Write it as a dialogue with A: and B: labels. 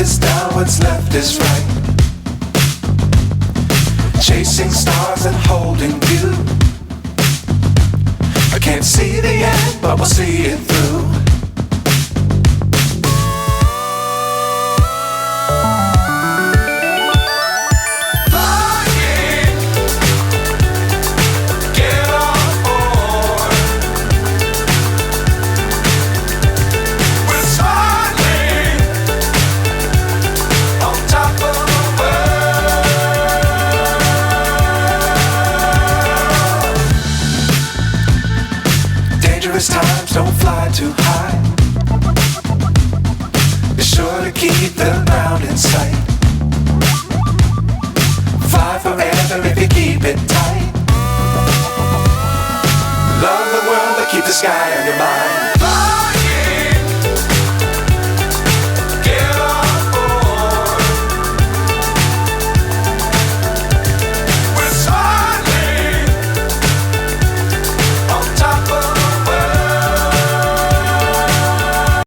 A: is down, what's left is right. Chasing stars and holding you. I can't see the end, but we'll see it through. Dangerous times, don't fly too high. Be sure to keep the ground in sight. Fly forever if you keep it tight. Love the world, but keep the sky on your mind.